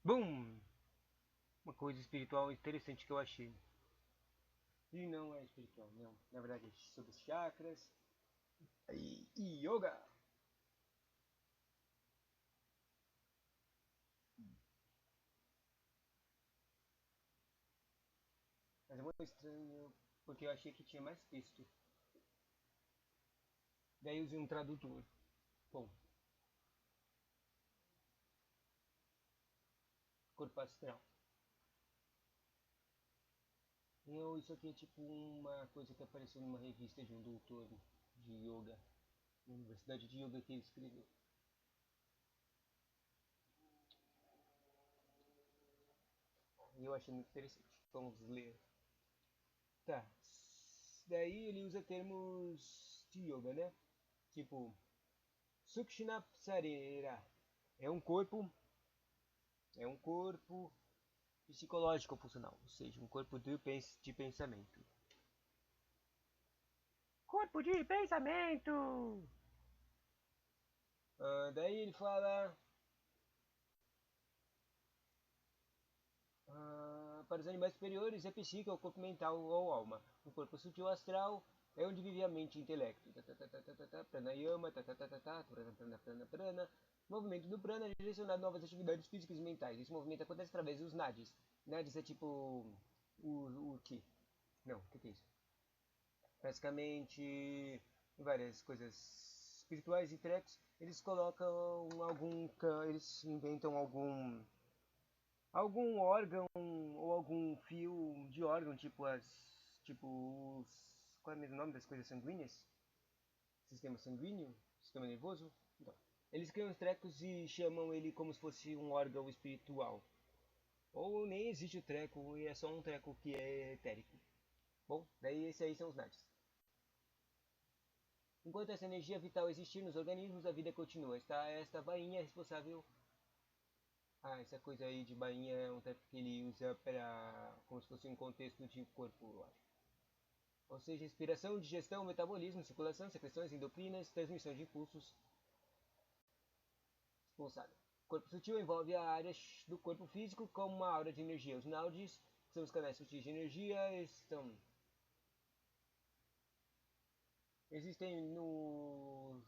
Bum! Uma coisa espiritual interessante que eu achei. E não é espiritual, não. Na verdade é sobre os chakras e yoga. Mas é muito estranho porque eu achei que tinha mais texto. Daí usei um tradutor. Bom, corpo astral. Isso aqui é tipo uma coisa que apareceu numa revista de um doutor de yoga, Universidade de Yoga que ele escreveu. E eu achei muito interessante. Vamos ler. Tá. Daí ele usa termos de yoga, né? Tipo, Sukshinapsarira é um corpo, é um corpo psicológico funcional, ou seja, um corpo de pensamento. Corpo de pensamento! Daí ele fala para os animais superiores é psique, ou corpo mental ou alma. O corpo sutil astral é onde vive a mente e intelecto. Pranayama, prana, prana, prana. Movimento do prana é direcionado a novas atividades físicas e mentais. Esse movimento acontece através dos nadis. Nadis é tipo o ki. Não, o que é isso? Basicamente, em várias coisas espirituais e tracks, eles colocam eles inventam algum órgão ou algum fio de órgão, tipo os, qual é o mesmo nome das coisas sanguíneas? Sistema sanguíneo, sistema nervoso. Então, eles criam os trecos e chamam ele como se fosse um órgão espiritual. Ou nem existe o treco e é só um treco que é etérico. Bom, daí esses aí são os nadis. Enquanto essa energia vital existir nos organismos, a vida continua. Esta bainha é responsável. Essa coisa aí de bainha é um termo que ele usa para como se fosse um contexto de corpo, eu acho. Ou seja, respiração, digestão, metabolismo, circulação, secreções endocrinas, transmissão de impulsos, responsável. O corpo sutil envolve a área do corpo físico como uma aura de energia. Os nadis, que são os canais sutis de energia, existem nos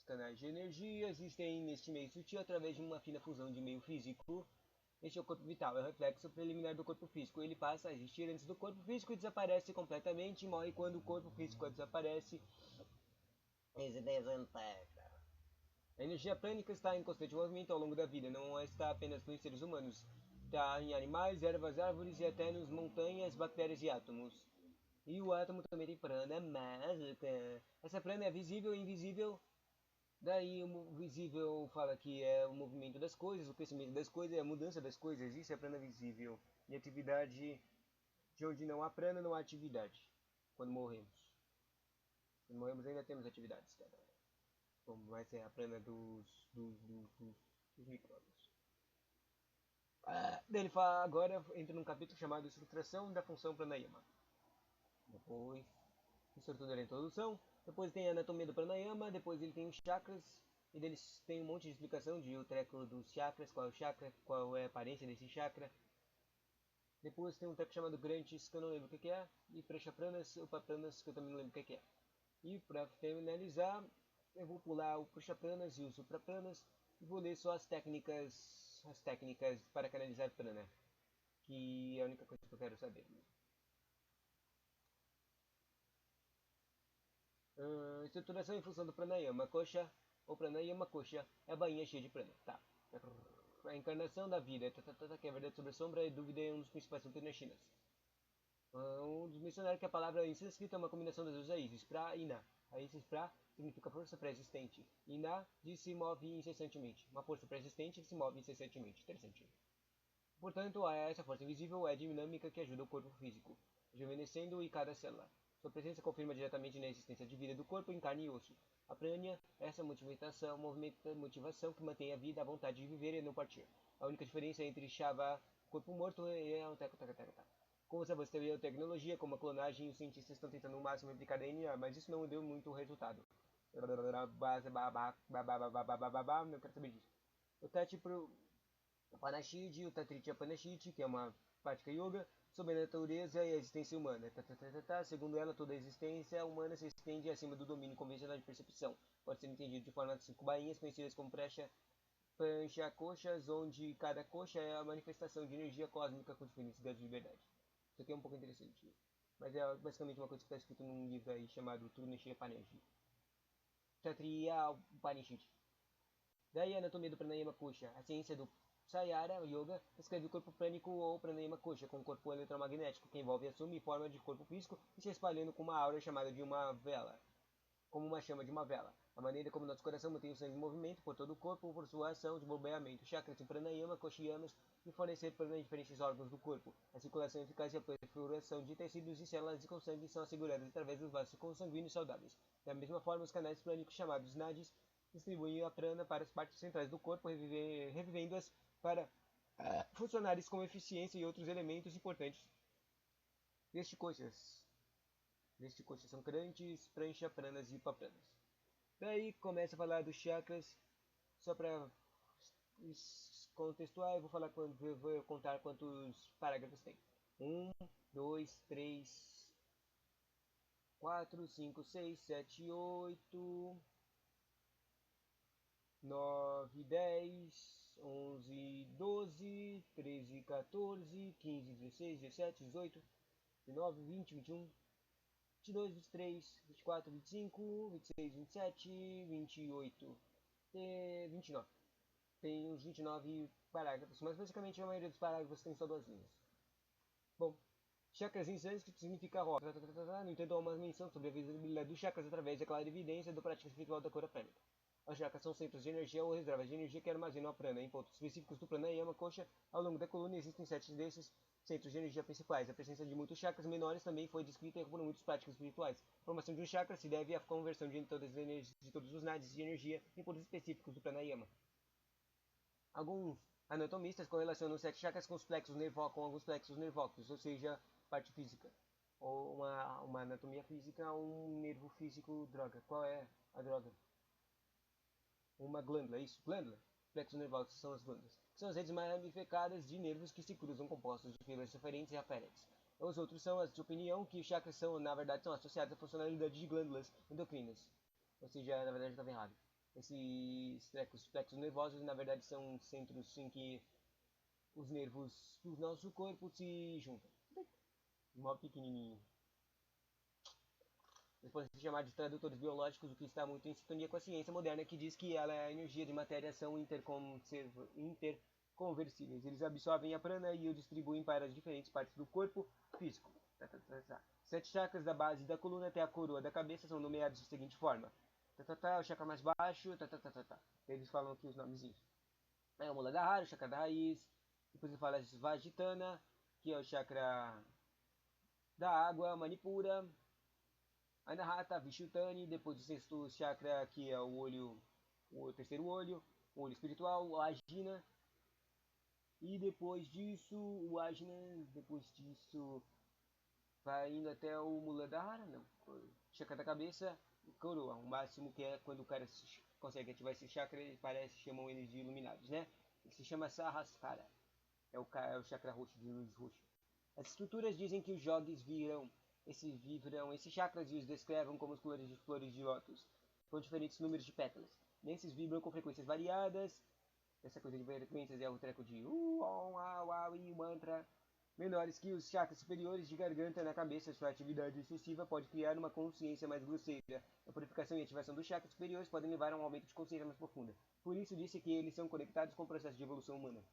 canais de energia, existem neste meio sutil através de uma fina fusão de meio físico. Este é o corpo vital, é o reflexo preliminar do corpo físico. Ele passa a existir antes do corpo físico e desaparece completamente, e morre quando o corpo físico desaparece. Esse desintegra. A energia prânica está em constante movimento ao longo da vida, não está apenas nos seres humanos. Está em animais, ervas, árvores e até nos montanhas, bactérias e átomos. E o átomo também tem prana mágica. Essa prana é visível e invisível. Daí o visível fala que é o movimento das coisas, o crescimento das coisas, a mudança das coisas. Isso é prana visível. E atividade de onde não há prana, não há atividade. Quando morremos. Quando morremos ainda temos atividades. Tá? Como vai ser a prana dos micróbios. Ele fala, agora entra num capítulo chamado Estruturação da Função Pranayama. Depois, estrutura da introdução. Depois tem a anatomia do pranayama. Depois ele tem os chakras. E deles tem um monte de explicação de o treco dos chakras, qual é o chakra, qual é a aparência desse chakra. Depois tem um treco chamado Grantis, que eu não lembro o que é. E Prashapranas, Upapranas, que eu também não lembro o que é. E para finalizar, eu vou pular o Prashapranas e o Suprapranas. E vou ler só as técnicas para canalizar prana. Que é a única coisa que eu quero saber. Estruturação em função do pranayama kosha, ou pranayama kosha, é a bainha cheia de prana. Tá. A encarnação da vida, que é a verdade sobre a sombra e dúvida é um dos principais assuntos nas Chinas. Um dos mencionaram que a palavra em sânscrito é uma combinação das duas raízes, pra e na. Raízes pra significa força pré-existente, e na de se move incessantemente. Uma força pré-existente que se move incessantemente. Interessante. Portanto, essa força invisível é a dinâmica que ajuda o corpo físico, rejuvenescendo e cada célula. Sua presença confirma diretamente na existência de vida do corpo em carne e osso. A prânia é essa motivação que mantém a vida, a vontade de viver e não partir. A única diferença entre Shava, corpo morto, e a como se você teria tecnologia, como a clonagem, os cientistas estão tentando o máximo replicar DNA, mas isso não deu muito resultado. Eu quero saber disso. O Tati O Panachid, o Tatritia Panachid, que é uma prática yoga, sobre a natureza e a existência humana. Segundo ela, toda a existência humana se estende acima do domínio convencional de percepção. Pode ser entendido de forma de 5 bainhas, conhecidas como pancha-koshas, onde cada kosha é a manifestação de energia cósmica com diferentes graus de liberdade. Isso aqui é um pouco interessante. Mas é basicamente uma coisa que está escrito num livro aí chamado Truneshya Paneshi. Kshatriya Upanishad. Daí a anatomia do Pranayama Kosha. A ciência do Sayara Yoga descreve o corpo prânico ou Pranayama Kosha, com o corpo eletromagnético, que envolve e assume forma de corpo físico e se espalhando com uma aura chamada de uma vela, como uma chama de uma vela. A maneira como nosso coração mantém o sangue em movimento por todo o corpo por sua ação de bombeamento, chakras e pranayama, koshiyamas, e fornecer para diferentes órgãos do corpo. A circulação eficaz e a perfuração de tecidos e células com sangue são asseguradas através dos vasos consanguíneos saudáveis. Da mesma forma, os canais prânicos chamados nadis distribuem a prana para as partes centrais do corpo, revivendo-as para funcionarem com eficiência e outros elementos importantes deste coxas. Neste coxa são crantes, prancha, pranas e papranas. Daí começa a falar dos chakras, só para contextuar, eu vou falar vou contar quantos parágrafos tem. 1, 2, 3, 4, 5, 6, 7, 8, 9, 10, 11, 12, 13, 14, 15, 16, 17, 18, 19, 20, 21, 22, 23, 24, 25, 26, 27, 28, 29. Tem uns 29 parágrafos, mas basicamente a maioria dos parágrafos tem só 2 linhas. Bom, chakras em sânscrito significa roda. No entanto, há uma menção sobre a visibilidade dos chakras através da clara evidência da prática espiritual da cura prânica. Os chakras são centros de energia ou reservas de energia que armazenam a prana em pontos específicos do pranayama kosha. Ao longo da coluna existem 7 desses centros de energia principais. A presença de muitos chakras menores também foi descrita por muitos práticos espirituais. A formação de um chakra se deve à conversão de todos os nadis de energia em pontos específicos do pranayama. Alguns anatomistas correlacionam os 7 chakras com os plexos nervóculos, com alguns plexos nervóculos, ou seja, parte física. Ou uma anatomia física, um nervo físico, droga. Qual é a droga? Uma glândula, isso, glândula. Plexos nervosos são as glândulas. São as redes ramificadas de nervos que se cruzam compostos de fibras diferentes e aférentes. Os outros são as de opinião que os chakras são, na verdade, são associados à funcionalidade de glândulas endocrinas. Ou seja, na verdade, estava errado. Esses plexos nervosos, na verdade, são centros em que os nervos do nosso corpo se juntam. Mó pequenininho. Eles podem se chamar de tradutores biológicos, o que está muito em sintonia com a ciência moderna, que diz que ela é a energia de matéria são interconversíveis. Eles absorvem a prana e o distribuem para as diferentes partes do corpo físico. 7 chakras da base da coluna até a coroa da cabeça são nomeados da seguinte forma. O chakra mais baixo, Eles falam aqui os nomezinhos. É o Muladhara, o chakra da raiz. Depois ele fala Svajitana, que é o chakra da água, Manipura. Anahata, Vishuddhani, depois o sexto chakra, que é o terceiro olho, o olho espiritual, o Ajna. E depois disso, o Ajna, depois disso, vai indo até o Muladhara, não, chakra da cabeça, coroa. O máximo que é quando o cara consegue ativar esse chakra, chamam eles de iluminados, né? Ele se chama Sahasrara, é o chakra roxo, de luz roxa. As estruturas dizem que os jogos viram esses chakras e os descrevem como os flores de lótus, com diferentes números de pétalas. Nesses vibram com frequências variadas. Essa coisa de frequências é o treco de e mantra. Menores que os chakras superiores de garganta na cabeça, sua atividade excessiva pode criar uma consciência mais grosseira. A purificação e ativação dos chakras superiores podem levar a um aumento de consciência mais profunda. Por isso disse que eles são conectados com o processo de evolução humana.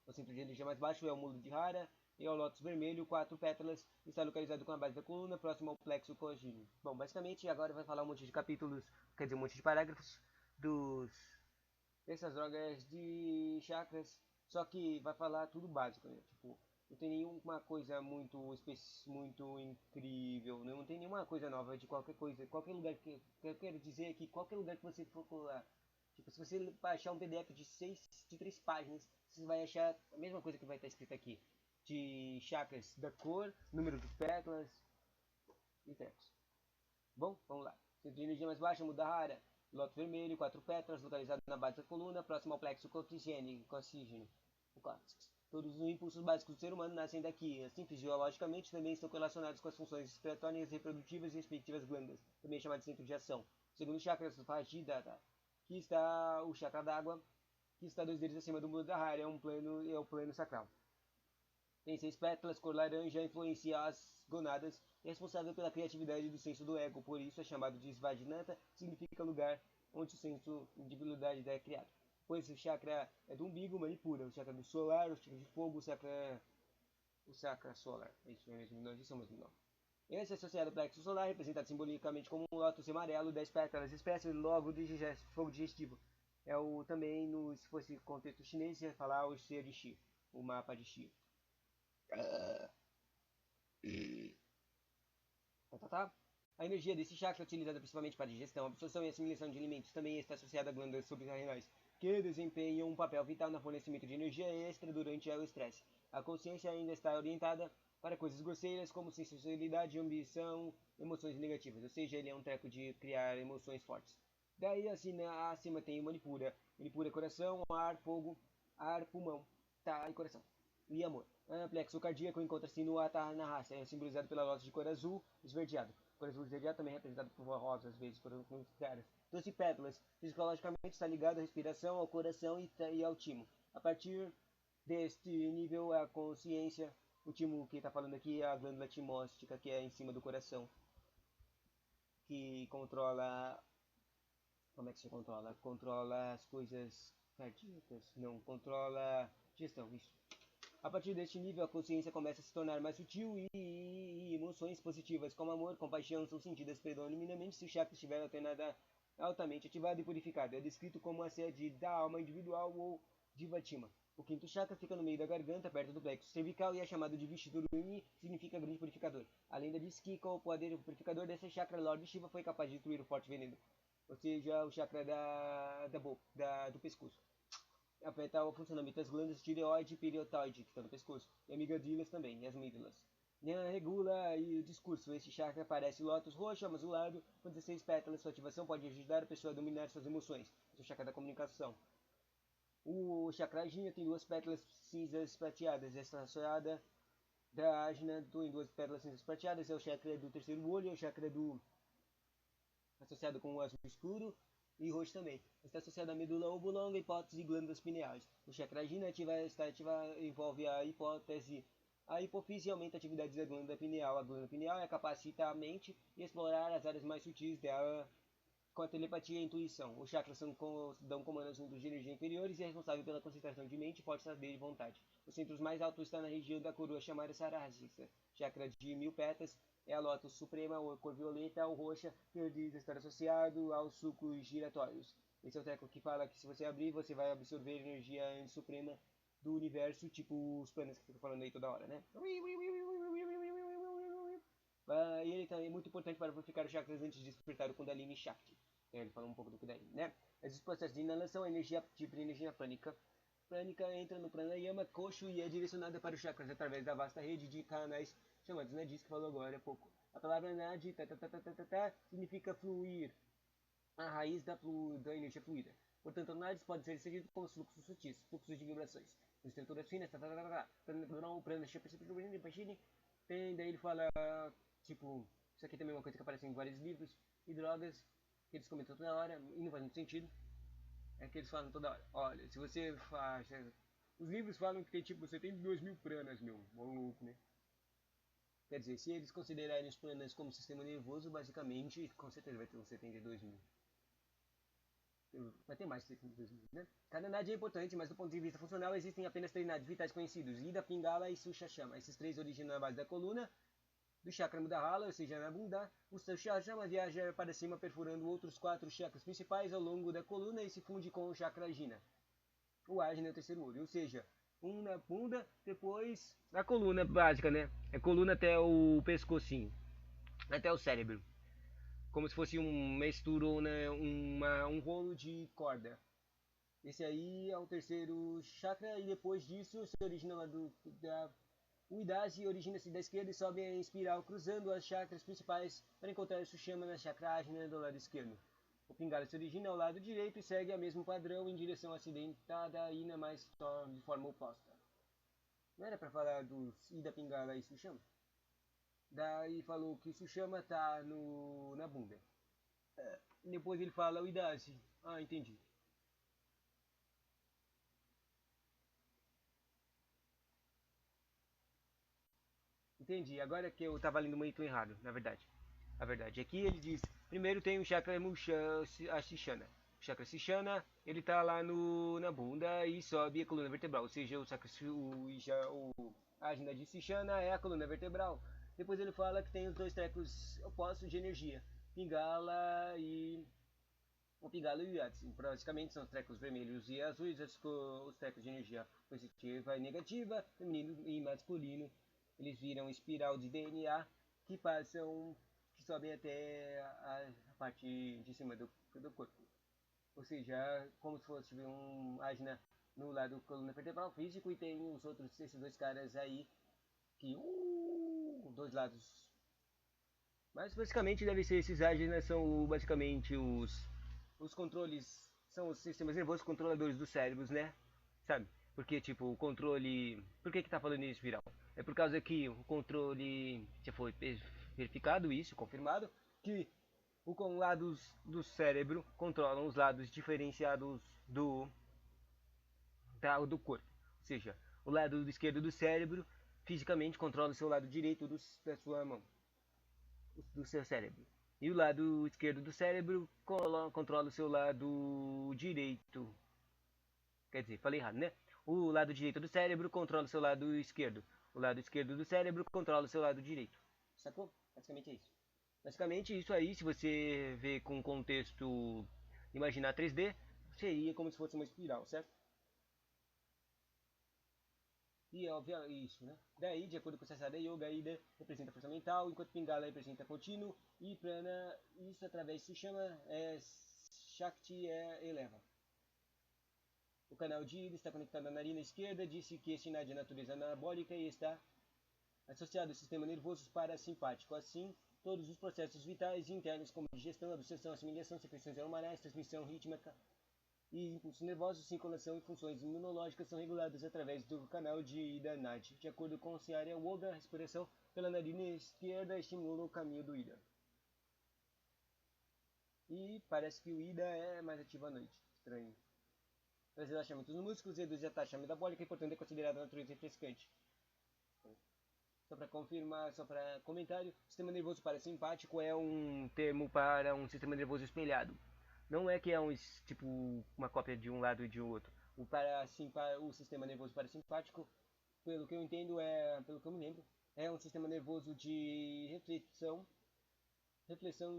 O centro de energia mais baixo é o Muladhara e o lótus vermelho, 4 pétalas, está localizado com a base da coluna, próximo ao plexo congíneo. Bom, basicamente agora vai falar um monte de capítulos, quer dizer, um monte de parágrafos dessas drogas de chakras, só que vai falar tudo básico, né? Tipo, não tem nenhuma coisa muito incrível, não tem nenhuma coisa nova de qualquer coisa, qualquer lugar que eu quero dizer é que qualquer lugar que você for lá, tipo, se você baixar um PDF de 3 páginas, você vai achar a mesma coisa que vai estar escrito aqui, de chakras da cor, número de pétalas e trecos. Bom, vamos lá. Centro de energia mais baixa, Muladhara. Lótus vermelho, 4 pétalas, localizado na base da coluna, próximo ao plexo coccygene, o cóccix. Todos os impulsos básicos do ser humano nascem daqui. Assim, fisiologicamente, também estão relacionados com as funções respiratórias, reprodutivas e respectivas glândulas, também chamadas de centro de ação. Segundo o chakra Svajidhara, que está o chakra d'água, que está 2 dedos acima do Muladhara, é o plano sacral. Tem 6 pétalas, cor laranja, influencia as gonadas, é responsável pela criatividade do senso do ego, por isso é chamado de Svajnanta, significa lugar onde o senso de individualidade é criado. Pois o chakra é do umbigo, Manipura, o chakra do solar, o chakra de fogo, o chakra solar. É isso mesmo, nós somos o nome. Esse é associado ao plexo solar, representado simbolicamente como um lótus amarelo, 10 pétalas, espécie logo de fogo digestivo. É o também, se fosse contexto chinês, ia falar o ser de Xi, o mapa de Xi. Tá. A energia desse chakra é utilizada principalmente para digestão, absorção e assimilação de alimentos. Também está associada a glândulas suprarrenais, que desempenham um papel vital no fornecimento de energia extra durante o estresse. A consciência ainda está orientada para coisas grosseiras como sensualidade, ambição, emoções negativas. Ou seja, ele é um treco de criar emoções fortes. Daí acima tem o Manipura. Manipura é coração, ar, fogo, ar, pulmão, tá, e coração. E amor. O plexo cardíaco encontra-se no Atarnahasa, é simbolizado pela lótus de cor azul esverdeado. Cor azul esverdeado também é representado por uma rosa, às vezes, por alguns caras. 12 pétalas. Fisiologicamente está ligado à respiração, ao coração e ao timo. A partir deste nível, a consciência, o timo que está falando aqui é a glândula timóstica, que é em cima do coração, que controla. Como é que se controla? Controla as coisas cardíacas? Não, controla gestão, isso. A partir deste nível, a consciência começa a se tornar mais sutil e emoções positivas como amor, compaixão são sentidas predominantemente se o chakra estiver altamente ativado e purificado. É descrito como a sede da alma individual ou Jivatima. O quinto chakra fica no meio da garganta, perto do plexo cervical, e é chamado de Vishduruni, significa grande purificador. A lenda diz que, com o poder purificador desse chakra, Lord Shiva foi capaz de destruir o forte veneno, ou seja, o chakra do pescoço. Afeta o funcionamento das glândulas tireoide e periotoide, que estão no pescoço, e amígdalas também, e as amígdalas. Regula e o discurso. Este chakra parece lótus roxo, azulado, com 16 pétalas. Sua ativação pode ajudar a pessoa a dominar suas emoções. Esse é o chakra da comunicação. O chakra Ajna tem 2 pétalas cinzas prateadas. Esta associada da Ajna tem 2 pétalas cinzas prateadas. É o chakra do terceiro olho, é o chakra associado com o azul escuro e roxo também. Está associado à medula oblonga, hipótese e glândulas pineais. O chakra Ajna envolve a hipofise e aumenta a atividade da glândula pineal. A glândula pineal é capacita a mente e explorar as áreas mais sutis dela com a telepatia e a intuição. Os chakras dão comando aos centros de energia inferiores e é responsável pela concentração de mente, força de vontade. Os centros mais altos estão na região da coroa chamada Sarajika, chakra de 1000 pétalas, é a lótus suprema, ou cor violeta ou roxa, que diz estar associado aos sucos giratórios. Esse é o treco que fala que se você abrir, você vai absorver energia suprema do universo, tipo os planos que eu fico falando aí toda hora, né? E ele também é muito importante para purificar os chakras antes de despertar o Kundalini Shakti. Ele falou um pouco do Kundalini, né? Esses processos de inalação, a energia tipo de energia prânica. Prânica entra no pranayama coxo e é direcionada para os chakras através da vasta rede de canais chamados nadis, que falou agora há pouco. A palavra nadi, significa fluir, a raiz da energia fluida. Portanto, nadis pode ser seguido como fluxos sutis, fluxos de vibrações. Estruturas finas, daí ele fala, tipo, isso aqui também é uma coisa que aparece em vários livros, e drogas, que eles comentam toda hora, e não faz muito sentido, é que eles falam toda hora. Olha, se você faz... Os livros falam que tem, tipo, você tem 2000 pranas, meu, maluco, né? Quer dizer, se eles considerarem os pranas como sistema nervoso, basicamente, com certeza vai ter uns 72 mil. Vai ter mais de 72 mil, né? Cada nadi é importante, mas do ponto de vista funcional existem apenas 3 nadis vitais conhecidos, Ida, Pingala e Sushashama. Esses 3 originam na base da coluna, do chakra Mudahala, ou seja, na bunda. O Sushashama viaja para cima perfurando outros 4 chakras principais ao longo da coluna e se funde com o chakra Ajna. O Ajna é o terceiro olho, ou seja, um na bunda, depois na coluna básica, né? É coluna até o pescocinho, até o cérebro. Como se fosse um misturou, né, um rolo de corda. Esse aí é o terceiro chakra e depois disso se origina lá o Idasi origina-se da esquerda e sobe em espiral cruzando as chakras principais para encontrar o Sushama na chakra Ajna do lado esquerdo. O Pingala se origina ao lado direito e segue o mesmo padrão em direção acidentada e na mais de forma oposta. Não era para falar dos Ida Pingala e Sushama? Daí falou que Sushama tá na bunda. Depois ele fala o Idashi. Ah, entendi. Entendi. Agora que eu tava lendo muito errado, na verdade. A verdade é que ele diz, primeiro tem o chakra Ashishana. O chakra Ashishana, ele tá lá na bunda e sobe a coluna vertebral, ou seja, o chakra o Ajna de Shishana é a coluna vertebral. Depois ele fala que tem os dois trecos opostos de energia, Pingala e o Pingala e o Yatsi. Praticamente são os trecos vermelhos e azuis, os trecos de energia positiva e negativa, feminino e masculino. Eles viram espiral de DNA que passam, que sobem até a parte de cima do corpo. Ou seja, como se fosse um Ajna no lado coluna vertebral físico e tem os outros, esses dois caras aí, que dois lados. Mas basicamente deve ser esses Ajnas são basicamente os controles, são os sistemas nervosos controladores dos cérebros, né? Sabe? Porque, tipo, o controle. Por que tá falando isso viral? É por causa que o controle. Já foi verificado isso, confirmado, que os lados do cérebro controlam os lados diferenciados do corpo. Ou seja, o lado esquerdo do cérebro fisicamente controla o seu lado direito da sua mão, do seu cérebro. E o lado esquerdo do cérebro controla o seu lado direito. Quer dizer, falei errado, né? O lado direito do cérebro controla o seu lado esquerdo. O lado esquerdo do cérebro controla o seu lado direito. Sacou? Basicamente é isso. Basicamente isso aí, se você vê com contexto imaginar 3D, seria como se fosse uma espiral, certo? E é óbvio isso, né? Daí, de acordo com o Sasada Yoga, Ida representa força mental, enquanto Pingala representa contínuo, e Prana, isso através se chama Shakti eleva. O canal de Ida está conectado à narina esquerda, disse que este é de natureza anabólica e está associado ao sistema nervoso parasimpático. Assim, todos os processos vitais e internos, como digestão, absorção, assimilação, secreções hormonais, transmissão rítmica e impulsos nervosos, circulação e funções imunológicas são regulados através do canal de Ida Nadi. De acordo com o Ciara Woga, a respiração pela narina esquerda estimula o caminho do Ida. E parece que o Ida é mais ativo à noite. Estranho. Traz relaxamento nos músculos, reduz a taxa metabólica e, portanto, é considerada natureza refrescante. Só para confirmar, só para comentário, sistema nervoso parasimpático é um termo para um sistema nervoso espelhado. Não é que é tipo uma cópia de um lado e de outro. O sistema nervoso parasimpático, pelo que eu entendo, pelo que eu me lembro, é um sistema nervoso de reflexão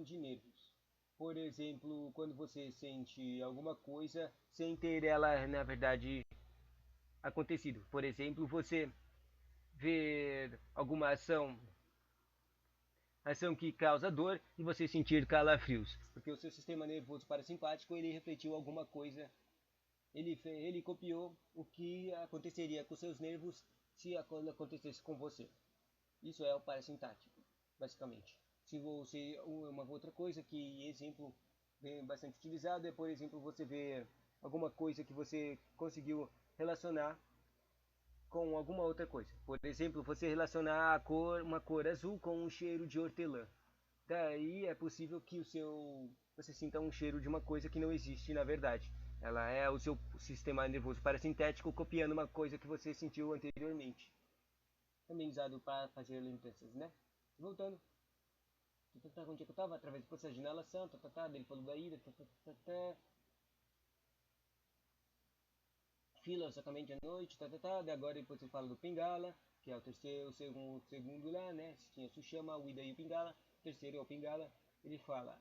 de nervos. Por exemplo, quando você sente alguma coisa sem ter ela, na verdade, acontecido. Por exemplo, você ver alguma ação que causa dor e você sentir calafrios, porque o seu sistema nervoso parasimpático ele refletiu alguma coisa, ele copiou o que aconteceria com seus nervos se acontecesse com você. Isso é o parasimpático, basicamente. Se você uma outra coisa que exemplo bem bastante utilizado é, por exemplo, você ver alguma coisa que você conseguiu relacionar com alguma outra coisa. Por exemplo, você relacionar uma cor azul com um cheiro de hortelã. Daí é possível que você sinta um cheiro de uma coisa que não existe na verdade. Ela é o seu sistema nervoso parasintético copiando uma coisa que você sentiu anteriormente. Também usado para fazer lembranças, né? Voltando. Onde é que eu estava? Através do processo de inalação, dele falou da ida, filosoficamente à noite, agora depois ele fala do Pingala, que é o terceiro, o segundo lá, né? Tinha Sushama, o Ida e o Pingala, o terceiro é o Pingala, ele fala,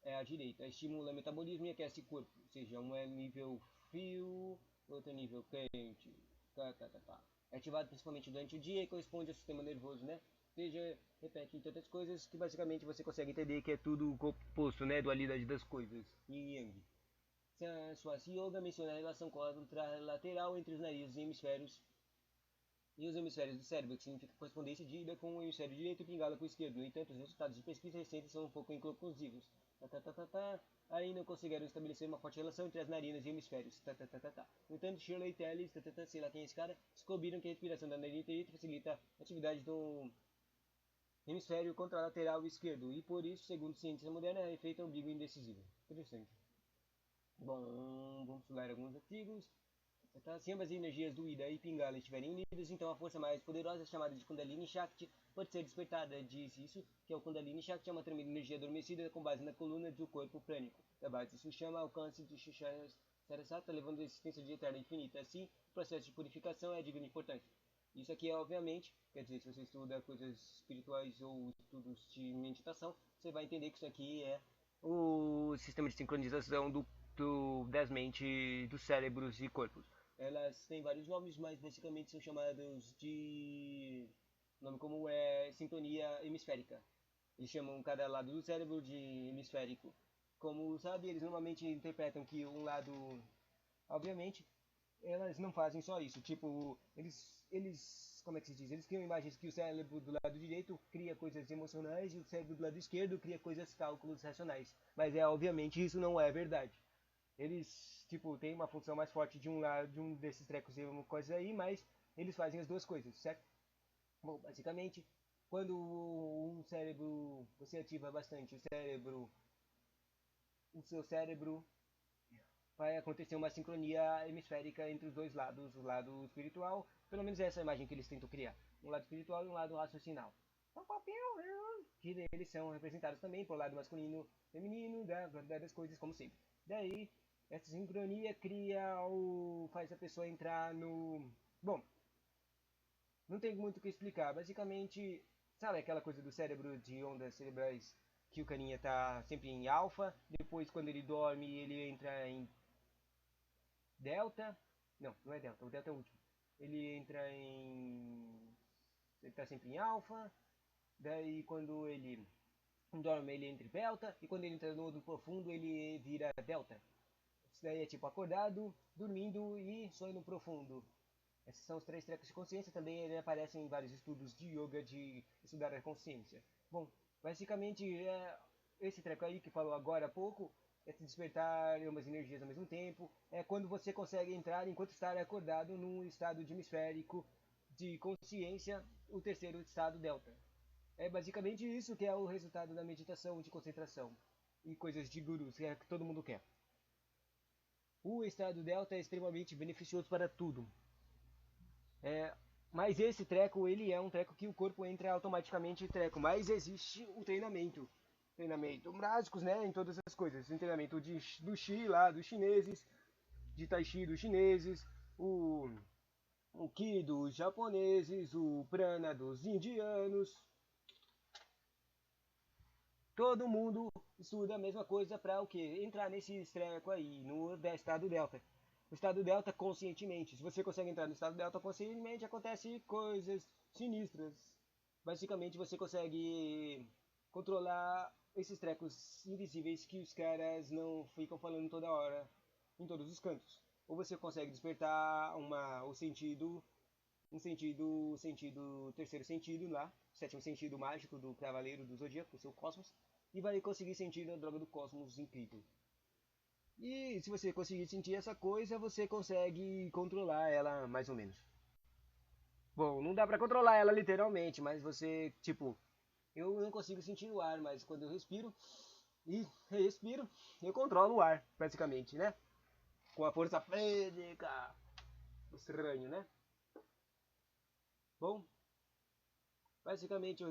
é a direita, estimula o metabolismo e aquece o corpo, ou seja, um é nível frio, outro é nível quente, É ativado principalmente durante o dia e corresponde ao sistema nervoso, né? Ou seja, repete tantas coisas que basicamente você consegue entender que é tudo composto, né? Dualidade das coisas, yin e yang. Swastika Yoga menciona a relação contralateral entre os narizes e os hemisférios do cérebro, que significa correspondência de ida com o hemisfério direito e Pingala com o esquerdo. No entanto, os resultados de pesquisa recentes são um pouco inconclusivos. Aí não conseguiram estabelecer uma forte relação entre as narinas e hemisférios. No entanto, Shirley e Tellis, sei lá quem é esse cara, descobriram que a respiração da narina direita facilita a atividade do hemisfério contralateral esquerdo e por isso, segundo ciência moderna, é efeito umbigo indecisivo. Interessante. Bom, vamos estudar alguns artigos. Se ambas as energias do Ida e Pingala estiverem unidas, então a força mais poderosa, chamada de Kundalini Shakti, pode ser despertada. Diz isso, que é o Kundalini Shakti é uma tremenda energia adormecida com base na coluna do corpo prânico. Da base de Sushama, alcance de Shushara Sarasata, levando a existência de eterna infinita. Assim, o processo de purificação é de grande importância. Isso aqui é, obviamente, quer dizer, se você estuda coisas espirituais ou estudos de meditação, você vai entender que isso aqui é o sistema de sincronização das mentes, dos cérebros e corpos. Elas têm vários nomes, mas basicamente são chamadas de nome comum é sintonia hemisférica. Eles chamam cada lado do cérebro de hemisférico. Como sabe, eles normalmente interpretam que um lado, obviamente, elas não fazem só isso. Tipo, como é que se diz? Eles criam imagens que o cérebro do lado direito cria coisas emocionais e o cérebro do lado esquerdo cria coisas cálculos racionais. Mas obviamente isso não é verdade. Eles, tipo, têm uma função mais forte de um lado, de um desses trecos e uma coisa aí, mas eles fazem as duas coisas, certo? Bom, basicamente, quando um cérebro, você ativa bastante o seu cérebro vai acontecer uma sincronia hemisférica entre os dois lados, o lado espiritual, pelo menos essa é a imagem que eles tentam criar, um lado espiritual e um lado raciocinal. Que eles são representados também pelo lado masculino e feminino das coisas, como sempre. Daí, essa sincronia faz a pessoa entrar no... Bom, não tem muito o que explicar. Basicamente, sabe aquela coisa do cérebro de ondas cerebrais que o carinha tá sempre em alfa, depois quando ele dorme ele entra em delta? Não, não é delta, o delta é o último. Ele entra em... Ele tá sempre em alfa, daí quando ele dorme ele entra em delta, e quando ele entra no profundo ele vira delta. Isso daí é tipo acordado, dormindo e sonho no profundo. Esses são os três trecos de consciência, também ele aparece em vários estudos de yoga, de estudar a consciência. Bom, basicamente esse treco aí que falou agora há pouco, esse despertar ambas energias ao mesmo tempo, é quando você consegue entrar enquanto está acordado num estado de hemisférico de consciência, o terceiro estado delta. É basicamente isso que é o resultado da meditação de concentração e coisas de gurus, que é que todo mundo quer. O estado delta é extremamente beneficioso para tudo. Mas esse treco, ele é um treco que o corpo entra automaticamente em treco. Mas existe o treinamento. Treinamento básicos, né? Em todas as coisas. O treinamento do Shi lá, dos chineses. De Tai Chi dos chineses. O Ki dos japoneses. O Prana dos indianos. Todo mundo estuda a mesma coisa para o quê? Entrar nesse treco aí, no estado delta. O estado delta conscientemente. Se você consegue entrar no estado delta conscientemente, acontece coisas sinistras. Basicamente, você consegue controlar esses trecos invisíveis que os caras não ficam falando toda hora, em todos os cantos. Ou você consegue despertar o sentido, terceiro sentido lá, sétimo sentido mágico do Cavaleiro do Zodíaco, o seu cosmos, e vai conseguir sentir a droga do cosmos incrível. E se você conseguir sentir essa coisa, você consegue controlar ela mais ou menos. Bom, não dá pra controlar ela literalmente, mas você, tipo, eu não consigo sentir o ar, mas quando eu respiro, eu controlo o ar, basicamente, né? Com a força física. Estranho, né? Bom, basicamente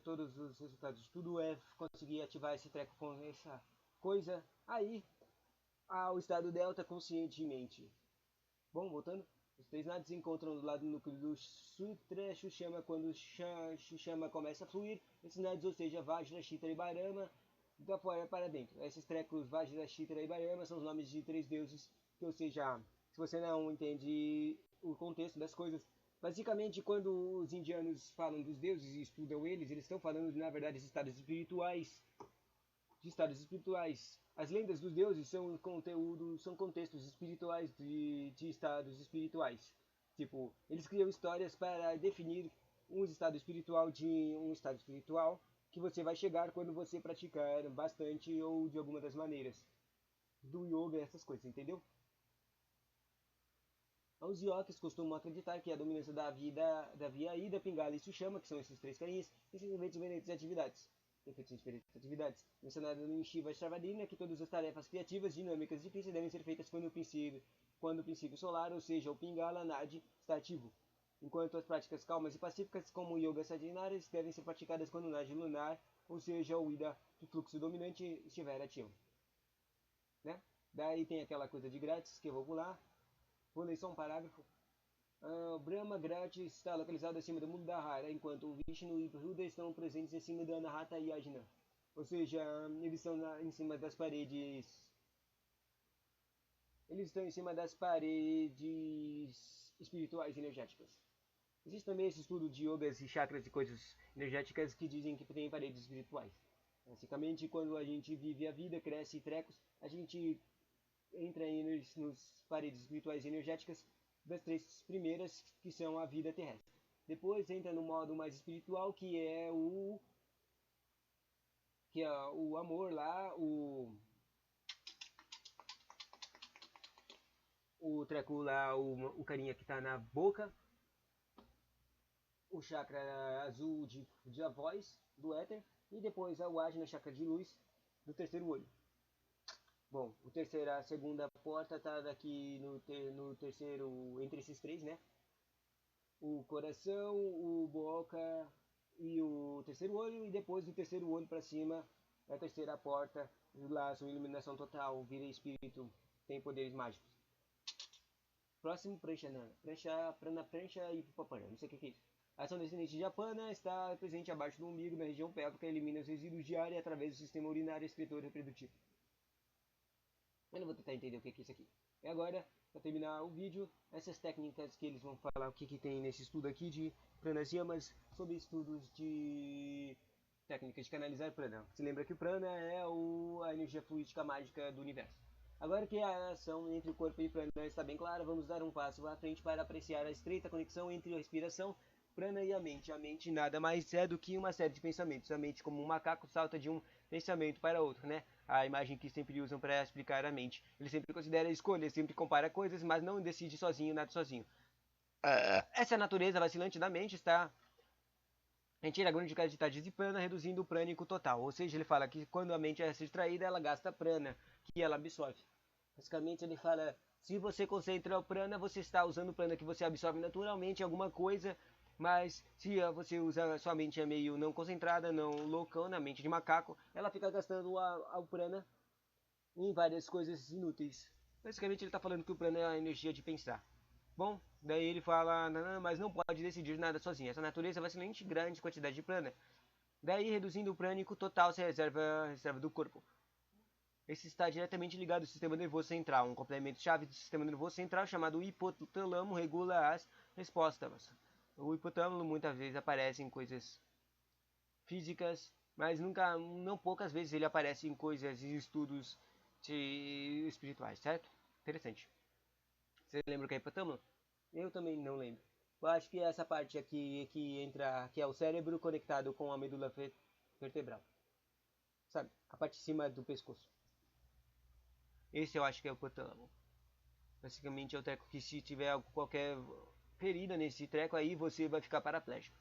todos os resultados de tudo é conseguir ativar esse treco com essa coisa aí ao estado delta conscientemente. Bom, voltando. Os três nados se encontram do lado do núcleo do Sutra Shushama quando Shushama começa a fluir. Esses nados, ou seja, Vajra, Shitara e Barama, da fora para dentro. Esses trecos Vajra, Shitara e Barama são os nomes de três deuses, que, ou seja, se você não entende o contexto das coisas, basicamente quando os indianos falam dos deuses e estudam eles estão falando, na verdade, de estados espirituais. As lendas dos deuses são conteúdos, são contextos espirituais de estados espirituais. Tipo, eles criam histórias para definir um estado espiritual, que você vai chegar quando você praticar bastante ou de alguma das maneiras do yoga e essas coisas, entendeu? Os yogis costumam acreditar que a dominância da via Ida, Pingala e Sushama, que são esses três caminhos, têm efeitos diferentes atividades. Mencionado no Shiva Sravadina que todas as tarefas criativas, dinâmicas e difíceis devem ser feitas quando o princípio solar, ou seja, o Pingala Nadi, está ativo. Enquanto as práticas calmas e pacíficas, como o Yoga Sadhanaras, devem ser praticadas quando o Nadi lunar, ou seja, o Ida do fluxo dominante, estiver ativo. Né? Daí tem aquela coisa de grátis que eu vou pular. Vou ler só um parágrafo. Brahma Grátis está localizado acima do Muladhara, enquanto o Vishnu e o Ruda estão presentes em cima da Anahata e Ajna. Ou seja, eles estão em cima das paredes. Eles estão em cima das paredes espirituais energéticas. Existe também esse estudo de yogas e chakras e coisas energéticas que dizem que tem paredes espirituais. Basicamente, quando a gente vive a vida, cresce trecos, a gente entra nos paredes espirituais e energéticas das três primeiras, que são a vida terrestre. Depois entra no modo mais espiritual, que é o amor lá, o treco lá, o carinha que tá na boca, o chakra azul de a voz, do éter, e depois o Ajna, chakra de luz, do terceiro olho. Bom, a segunda porta tá daqui no terceiro, entre esses três, né? O coração, o boca e o terceiro olho, e depois do terceiro olho para cima, a terceira porta, lá sua iluminação total, vira espírito, tem poderes mágicos. Próximo, Pranshanana. Prana Pransha e Papana, não sei o que é isso. A ação descendente de Apana está presente abaixo do umbigo, na região pélvica, elimina os resíduos de ar através do sistema urinário excretor reprodutivo. Eu não vou tentar entender o que é isso aqui. E agora, para terminar o vídeo, essas técnicas que eles vão falar, o que tem nesse estudo aqui de pranayamas, sobre estudos de técnicas de canalizar prana. Se lembra que o prana é a energia fluídica mágica do universo. Agora que a ação entre o corpo e prana está bem clara, vamos dar um passo à frente para apreciar a estreita conexão entre a respiração, prana e a mente. A mente nada mais é do que uma série de pensamentos. A mente, como um macaco, salta de um pensamento para outro, né? A imagem que sempre usam para explicar a mente. Ele sempre considera escolhas, sempre compara coisas, mas não decide sozinho, nada sozinho. Essa natureza vacilante da mente está retira a grande quantidade de prana, reduzindo o prânico total. Ou seja, ele fala que quando a mente é distraída, ela gasta prana, que ela absorve. Basicamente, ele fala, se você concentra o prana, você está usando o prana que você absorve naturalmente em alguma coisa, mas se você usa, sua mente é meio não concentrada, não loucona, mente de macaco, ela fica gastando o prana em várias coisas inúteis. Basicamente, ele está falando que o prana é a energia de pensar. Bom, daí ele fala, não, mas não pode decidir nada sozinho. Essa natureza vai ser grande quantidade de prana. Daí, reduzindo o prânico total, se reserva do corpo. Esse está diretamente ligado ao sistema nervoso central. Um complemento-chave do sistema nervoso central, chamado hipotálamo, regula as respostas. O hipotálamo muitas vezes aparece em coisas físicas, mas não poucas vezes ele aparece em coisas e estudos espirituais, certo? Interessante. Você lembra o que é hipotálamo? Eu também não lembro. Eu acho que é essa parte aqui que entra, que é o cérebro conectado com a medula vertebral. Sabe? A parte de cima do pescoço. Esse eu acho que é o hipotálamo. Basicamente é o treco que se tiver qualquer ferida nesse treco aí, você vai ficar paraplégico.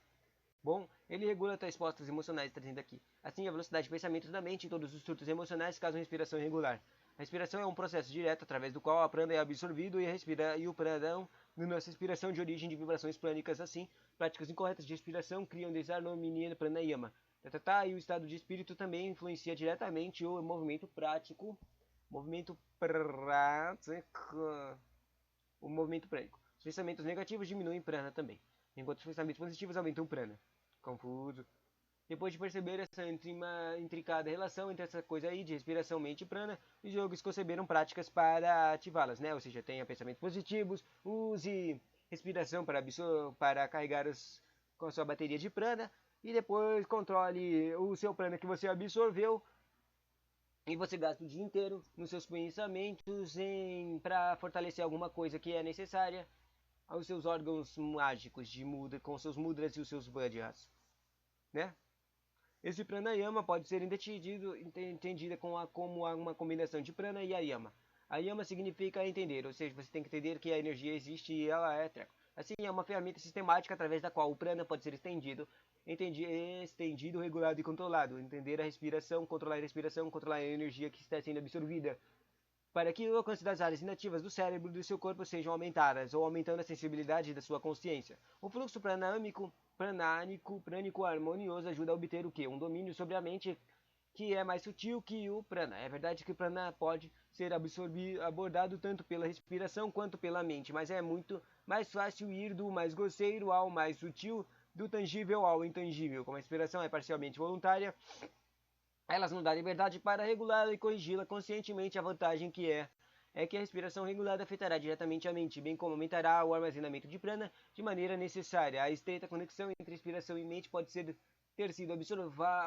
Bom, ele regula tais respostas emocionais, está dizendo aqui. Assim, a velocidade de pensamentos da mente e todos os surtos emocionais causam respiração irregular. A respiração é um processo direto através do qual a prana é absorvido e o pranão na nossa respiração de origem de vibrações prânicas. Assim, práticas incorretas de respiração criam desarmonia pranayama. E o estado de espírito também influencia diretamente o movimento prático. O movimento prânico. Os pensamentos negativos diminuem prana também, enquanto os pensamentos positivos aumentam prana. Confuso. Depois de perceber essa intricada relação entre essa coisa aí de respiração, mente e prana, os yogis conceberam práticas para ativá-las, né? Ou seja, tenha pensamentos positivos, use respiração para carregar com a sua bateria de prana, e depois controle o seu prana que você absorveu e você gasta o dia inteiro nos seus pensamentos para fortalecer alguma coisa que é necessária aos seus órgãos mágicos de muda, com seus mudras e os seus vajras, né? Esse pranayama pode ser entendido como uma combinação de prana e ayama. Ayama significa entender, ou seja, você tem que entender que a energia existe e ela é treco. Assim, é uma ferramenta sistemática através da qual o prana pode ser estendido, regulado e controlado. Entender a respiração, controlar a energia que está sendo absorvida, para que o alcance das áreas inativas do cérebro e do seu corpo sejam aumentadas, ou aumentando a sensibilidade da sua consciência. O fluxo prânico harmonioso ajuda a obter o quê? Um domínio sobre a mente que é mais sutil que o prana. É verdade que o prana pode ser abordado tanto pela respiração quanto pela mente, mas é muito mais fácil ir do mais grosseiro ao mais sutil, do tangível ao intangível. Como a respiração é parcialmente voluntária, elas não dão liberdade para regulá-la e corrigi-la conscientemente. A vantagem é que a respiração regulada afetará diretamente a mente, bem como aumentará o armazenamento de prana de maneira necessária. A estreita conexão entre respiração e mente pode ter sido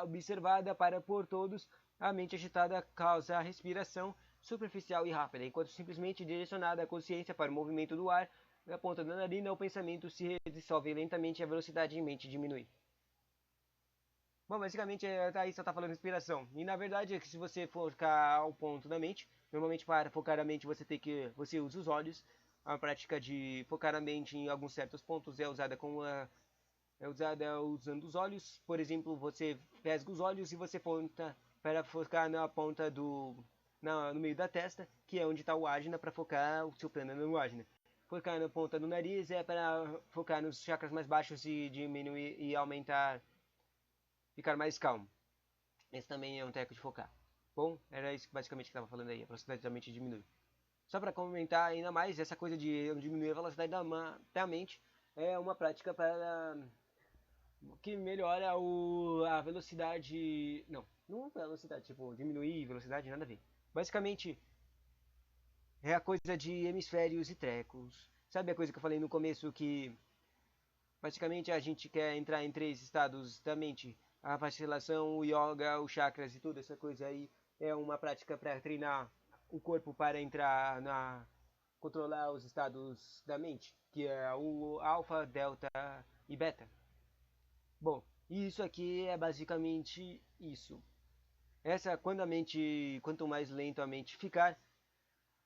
observada para por todos. A mente agitada causa a respiração superficial e rápida, enquanto simplesmente direcionada a consciência para o movimento do ar na ponta da narina, o pensamento se dissolve lentamente e a velocidade de mente diminui. Bom, basicamente, aí só tá falando inspiração. E na verdade, é que se você focar ao ponto da mente, normalmente para focar a mente você usa os olhos. A prática de focar a mente em alguns certos pontos é usada usando os olhos. Por exemplo, você pesca os olhos e você ponta para focar na ponta no meio da testa, que é onde está o ágina, para focar o seu plano no ágina. Focar na ponta do nariz é para focar nos chakras mais baixos e diminuir e aumentar, ficar mais calmo. Esse também é um teco de focar. Bom, era isso basicamente que estava falando aí. A velocidade da mente diminui. Só para comentar ainda mais, essa coisa de diminuir a velocidade da mente é uma prática para que melhora a velocidade. Não a velocidade, tipo, diminuir velocidade, nada a ver. Basicamente, é a coisa de hemisférios e trecos. Sabe a coisa que eu falei no começo que basicamente a gente quer entrar em 3 estados da mente? A vacilação, o yoga, os chakras e tudo essa coisa aí é uma prática para treinar o corpo para entrar controlar os estados da mente, que é o alfa, delta e beta. Bom, isso aqui é basicamente isso. Quanto mais lento a mente ficar,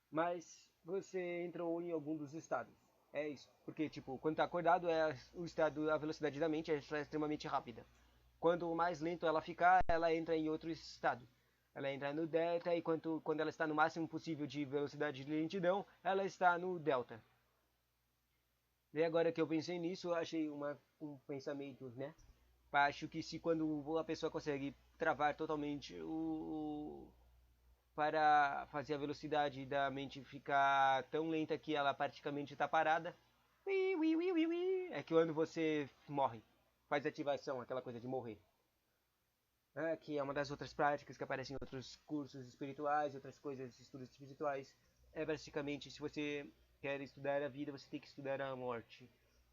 mais você entrou em algum dos estados. É isso. Porque, tipo, quando tá acordado, a velocidade da mente é extremamente rápida. Quanto mais lento ela ficar, ela entra em outro estado. Ela entra no delta e quando ela está no máximo possível de velocidade de lentidão, ela está no delta. E agora que eu pensei nisso, eu achei um pensamento, né? Acho que se quando a pessoa consegue travar totalmente para fazer a velocidade da mente ficar tão lenta que ela praticamente está parada, é que quando você morre, faz ativação, aquela coisa de morrer. Que é uma das outras práticas que aparecem em outros cursos espirituais, outras coisas, estudos espirituais. É basicamente, se você quer estudar a vida, você tem que estudar a morte.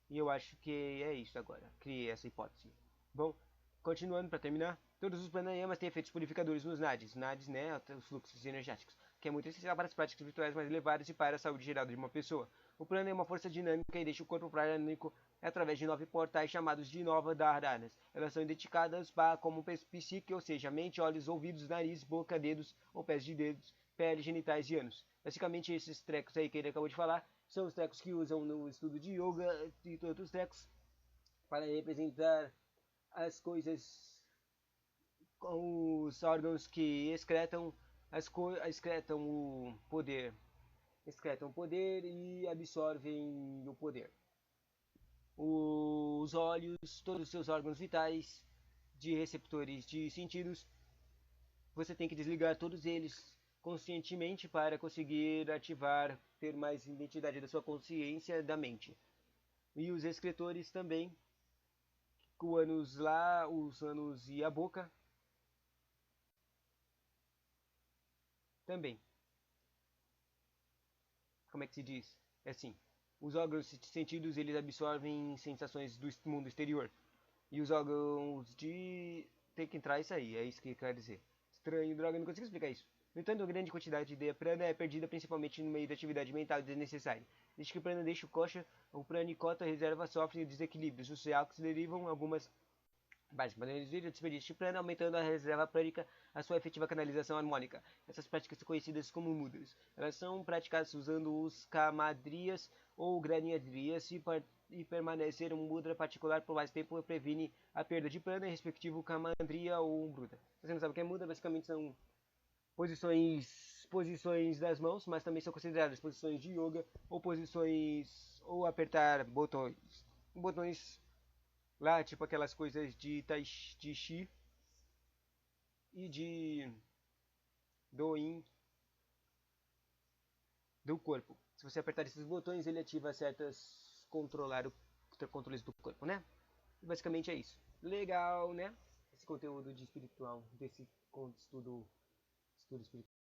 E eu acho que é isso agora. Criei essa hipótese. Bom, continuando para terminar, todos os pranayamas têm efeitos purificadores nos nadis. Nadis, né, os fluxos energéticos, que é muito essencial para as práticas virtuais mais elevadas e para a saúde geral de uma pessoa. O prana é uma força dinâmica e deixa o corpo prânico através de 9 portais chamados de Nova Dharanas. Elas são identificadas como psique, ou seja, mente, olhos, ouvidos, nariz, boca, dedos ou pés de dedos, pele, genitais e ânus. Basicamente, esses trecos aí que ele acabou de falar são os trecos que usam no estudo de yoga e outros trecos para representar as coisas, os órgãos que excretam o poder e absorvem o poder. Os olhos, todos os seus órgãos vitais de receptores de sentidos, você tem que desligar todos eles conscientemente para conseguir ativar, ter mais identidade da sua consciência da mente. E os excretores também, os ânus e a boca também. Como é que se diz? É assim, os órgãos sentidos eles absorvem sensações do mundo exterior. E os órgãos de... tem que entrar isso aí, é isso que quer dizer. Estranho, droga, não consigo explicar isso. No entanto, uma grande quantidade de prana é perdida principalmente no meio da atividade mental desnecessária. Desde que o prana deixa o coxa, o pranicota reserva sofre desequilíbrios. Os ceacos derivam algumas básica para reduzir o desperdício de prana, aumentando a reserva prânica, a sua efetiva canalização harmônica. Essas práticas são conhecidas como mudas. Elas são praticadas usando os camadrias ou graniadrias e permanecer um mudra particular por mais tempo previne a perda de prana, respectivo camadria ou bruta. Se você não sabe o que é mudra, basicamente são posições das mãos, mas também são consideradas posições de yoga ou posições ou apertar botões lá, tipo aquelas coisas de tai chi e de do-in do corpo. Se você apertar esses botões, ele ativa certas controles do corpo, né? E basicamente é isso. Legal, né? Esse conteúdo de espiritual, desse estudo espiritual.